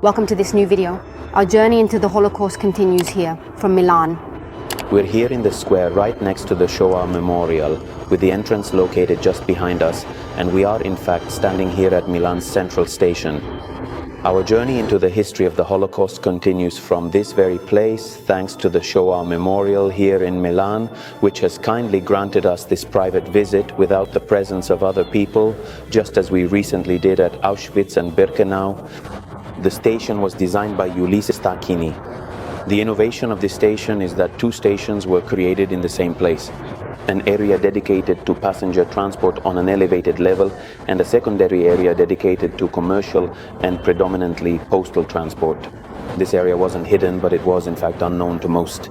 Welcome to this new video. Our journey into the Holocaust continues here, from Milan. We're here in the square right next to the Shoah Memorial, with the entrance located just behind us, and we are in fact standing here at Milan's central station. Our journey into the history of the Holocaust continues from this very place, thanks to the Shoah Memorial here in Milan, which has kindly granted us this private visit without the presence of other people, just as we recently did at Auschwitz and Birkenau. The station was designed by Ulysses Tacchini. The innovation of this station is that two stations were created in the same place. An area dedicated to passenger transport on an elevated level, and a secondary area dedicated to commercial and predominantly postal transport. This area wasn't hidden, but it was in fact unknown to most.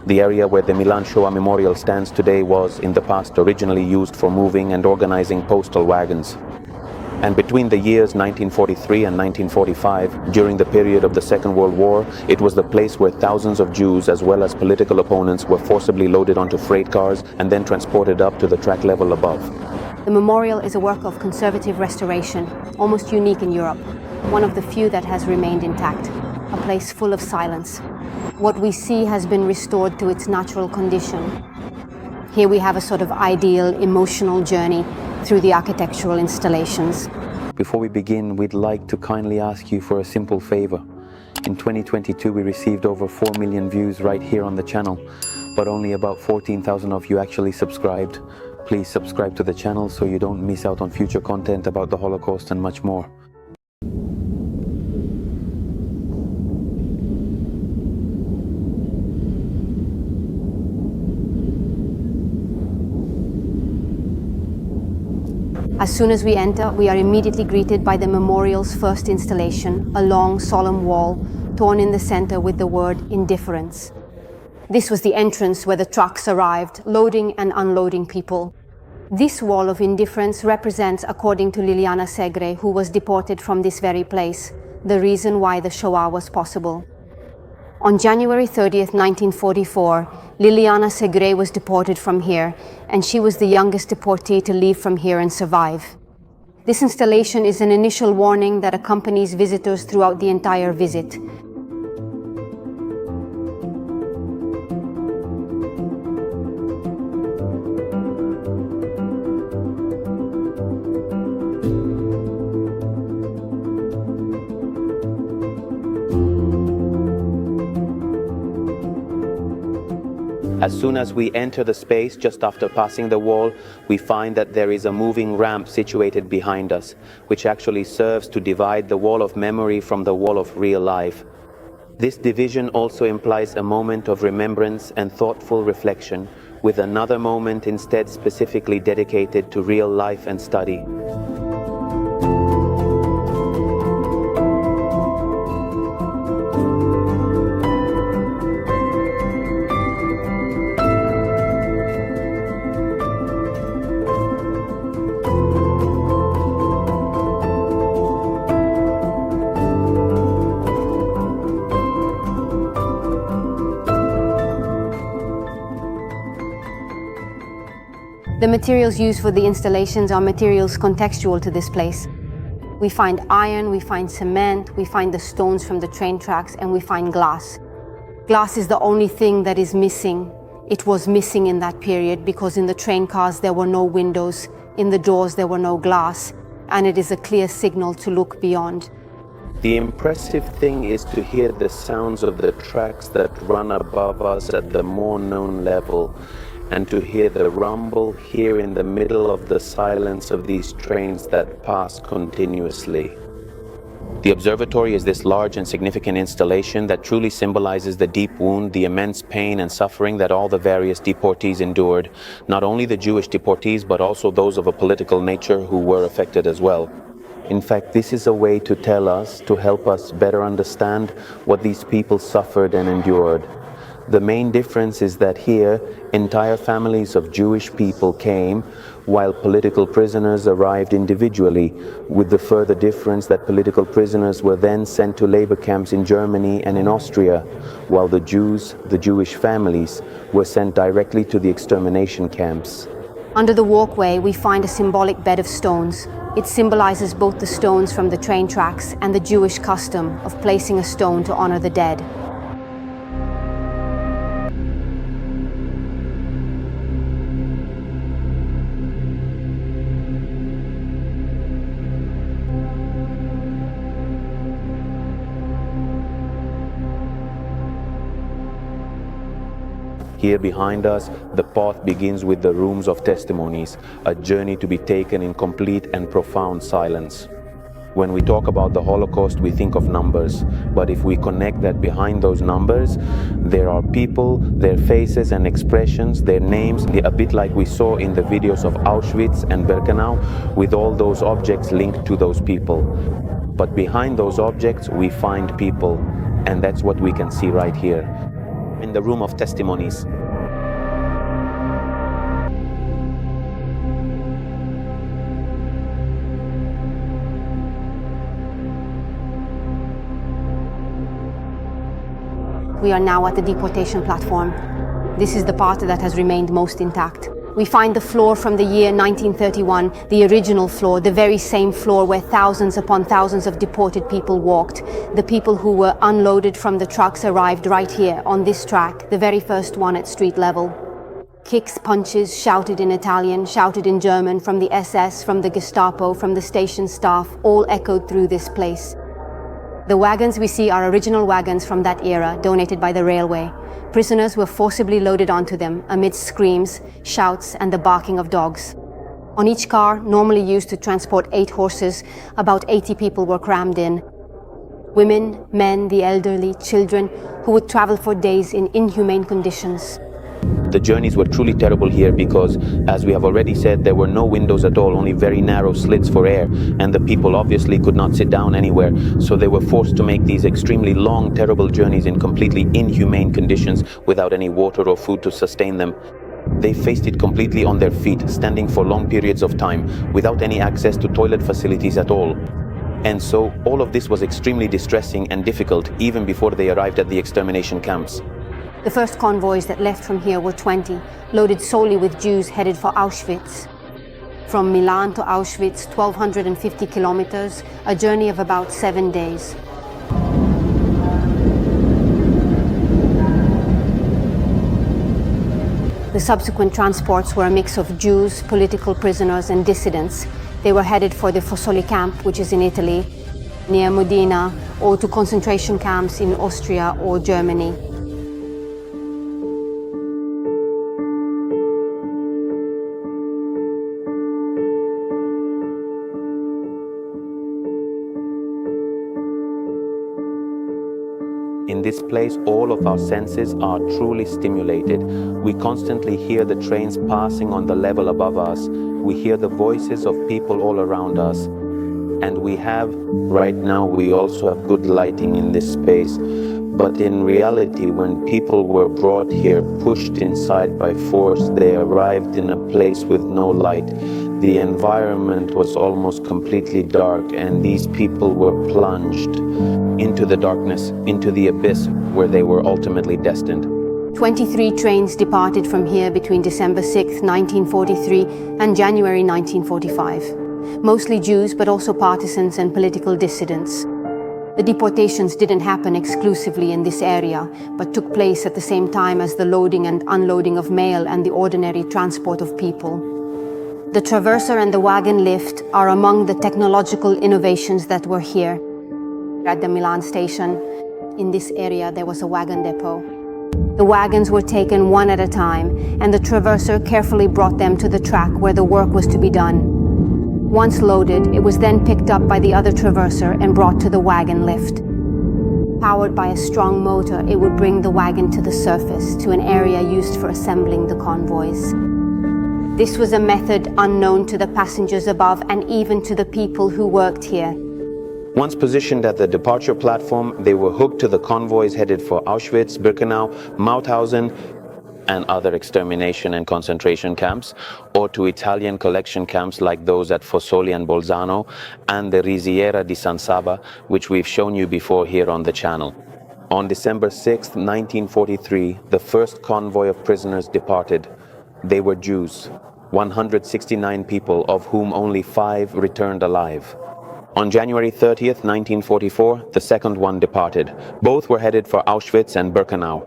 The area where the Milan Shoah Memorial stands today was in the past originally used for moving and organizing postal wagons. And between the years 1943 and 1945, during the period of the Second World War, it was the place where thousands of Jews as well as political opponents were forcibly loaded onto freight cars and then transported up to the track level above. The memorial is a work of conservative restoration, almost unique in Europe, one of the few that has remained intact, a place full of silence. What we see has been restored to its natural condition. Here we have a sort of ideal, emotional journey through the architectural installations. Before we begin, we'd like to kindly ask you for a simple favor. In 2022, we received over 4 million views right here on the channel, but only about 14,000 of you actually subscribed. Please subscribe to the channel so you don't miss out on future content about the Holocaust and much more. As soon as we enter, we are immediately greeted by the memorial's first installation, a long, solemn wall, torn in the center with the word indifference. This was the entrance where the trucks arrived, loading and unloading people. This wall of indifference represents, according to Liliana Segre, who was deported from this very place, the reason why the Shoah was possible. On January 30th, 1944, Liliana Segre was deported from here, and she was the youngest deportee to leave from here and survive. This installation is an initial warning that accompanies visitors throughout the entire visit. As soon as we enter the space, just after passing the wall, we find that there is a moving ramp situated behind us, which actually serves to divide the wall of memory from the wall of real life. This division also implies a moment of remembrance and thoughtful reflection, with another moment instead specifically dedicated to real life and study. The materials used for the installations are materials contextual to this place. We find iron, we find cement, we find the stones from the train tracks, and we find glass. Glass is the only thing that is missing. It was missing in that period because in the train cars there were no windows, in the doors there were no glass, and it is a clear signal to look beyond. The impressive thing is to hear the sounds of the tracks that run above us at the more known level, and to hear the rumble here in the middle of the silence of these trains that pass continuously. The observatory is this large and significant installation that truly symbolizes the deep wound, the immense pain and suffering that all the various deportees endured, not only the Jewish deportees, but also those of a political nature who were affected as well. In fact, this is a way to tell us, to help us better understand what these people suffered and endured. The main difference is that here, entire families of Jewish people came, while political prisoners arrived individually, with the further difference that political prisoners were then sent to labor camps in Germany and in Austria, while the Jews, the Jewish families, were sent directly to the extermination camps. Under the walkway, we find a symbolic bed of stones. It symbolizes both the stones from the train tracks and the Jewish custom of placing a stone to honor the dead. Here behind us, the path begins with the rooms of testimonies, a journey to be taken in complete and profound silence. When we talk about the Holocaust, we think of numbers, but if we connect that behind those numbers, there are people, their faces and expressions, their names, a bit like we saw in the videos of Auschwitz and Birkenau, with all those objects linked to those people. But behind those objects, we find people, and that's what we can see right here, in the room of testimonies. We are now at the deportation platform. This is the part that has remained most intact. We find the floor from the year 1931, the original floor, the very same floor where thousands upon thousands of deported people walked. The people who were unloaded from the trucks arrived right here on this track, the very first one at street level. Kicks, punches, shouted in Italian, shouted in German, from the SS, from the Gestapo, from the station staff, all echoed through this place. The wagons we see are original wagons from that era, donated by the railway. Prisoners were forcibly loaded onto them amidst screams, shouts, and the barking of dogs. On each car, normally used to transport 8 horses, about 80 people were crammed in. Women, men, the elderly, children, who would travel for days in inhumane conditions. The journeys were truly terrible here because, as we have already said, there were no windows at all, only very narrow slits for air, and the people obviously could not sit down anywhere, so they were forced to make these extremely long, terrible journeys in completely inhumane conditions without any water or food to sustain them. They faced it completely on their feet, standing for long periods of time, without any access to toilet facilities at all. And so, all of this was extremely distressing and difficult even before they arrived at the extermination camps. The first convoys that left from here were 20, loaded solely with Jews headed for Auschwitz. From Milan to Auschwitz, 1,250 kilometers, a journey of about 7 days. The subsequent transports were a mix of Jews, political prisoners, and dissidents. They were headed for the Fossoli camp, which is in Italy, near Modena, or to concentration camps in Austria or Germany. In this place, all of our senses are truly stimulated. We constantly hear the trains passing on the level above us. We hear the voices of people all around us. And right now, we also have good lighting in this space. But in reality, when people were brought here, pushed inside by force, they arrived in a place with no light. The environment was almost completely dark, and these people were plunged into the darkness, into the abyss where they were ultimately destined. 23 trains departed from here between December 6, 1943 and January 1945. Mostly Jews, but also partisans and political dissidents. The deportations didn't happen exclusively in this area, but took place at the same time as the loading and unloading of mail and the ordinary transport of people. The traverser and the wagon lift are among the technological innovations that were here. At the Milan station, in this area, there was a wagon depot. The wagons were taken one at a time, and the traverser carefully brought them to the track where the work was to be done. Once loaded, it was then picked up by the other traverser and brought to the wagon lift. Powered by a strong motor, it would bring the wagon to the surface, to an area used for assembling the convoys. This was a method unknown to the passengers above and even to the people who worked here. Once positioned at the departure platform, they were hooked to the convoys headed for Auschwitz, Birkenau, Mauthausen, and other extermination and concentration camps, or to Italian collection camps like those at Fossoli and Bolzano, and the Risiera di San Saba, which we've shown you before here on the channel. On December 6, 1943, the first convoy of prisoners departed. They were Jews. 169 people, of whom only 5 returned alive. On January 30th, 1944, the second one departed. Both were headed for Auschwitz and Birkenau.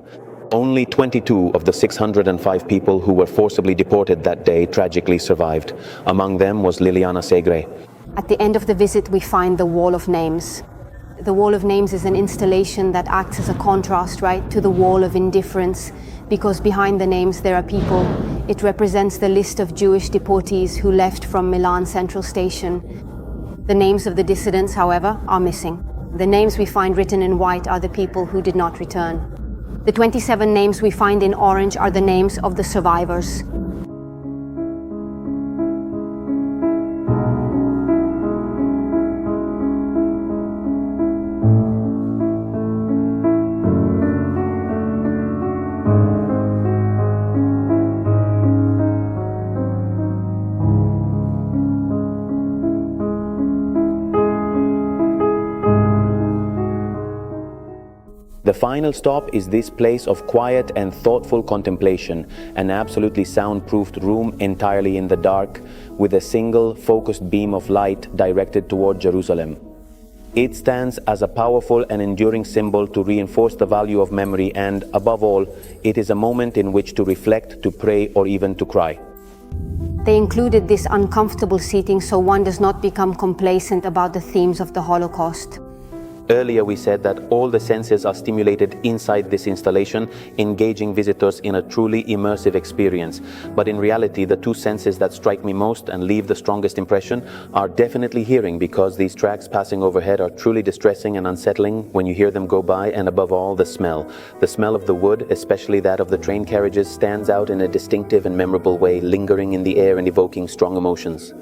Only 22 of the 605 people who were forcibly deported that day tragically survived. Among them was Liliana Segre. At the end of the visit, we find the Wall of Names. The Wall of Names is an installation that acts as a contrast, right, to the Wall of Indifference, because behind the names there are people. It represents the list of Jewish deportees who left from Milan Central Station. The names of the dissidents, however, are missing. The names we find written in white are the people who did not return. The 27 names we find in orange are the names of the survivors. The final stop is this place of quiet and thoughtful contemplation, an absolutely soundproofed room entirely in the dark, with a single focused beam of light directed toward Jerusalem. It stands as a powerful and enduring symbol to reinforce the value of memory, and, above all, it is a moment in which to reflect, to pray, or even to cry. They included this uncomfortable seating so one does not become complacent about the themes of the Holocaust. Earlier we said that all the senses are stimulated inside this installation, engaging visitors in a truly immersive experience. But in reality, the two senses that strike me most and leave the strongest impression are definitely hearing, because these tracks passing overhead are truly distressing and unsettling when you hear them go by, and above all, the smell. The smell of the wood, especially that of the train carriages, stands out in a distinctive and memorable way, lingering in the air and evoking strong emotions.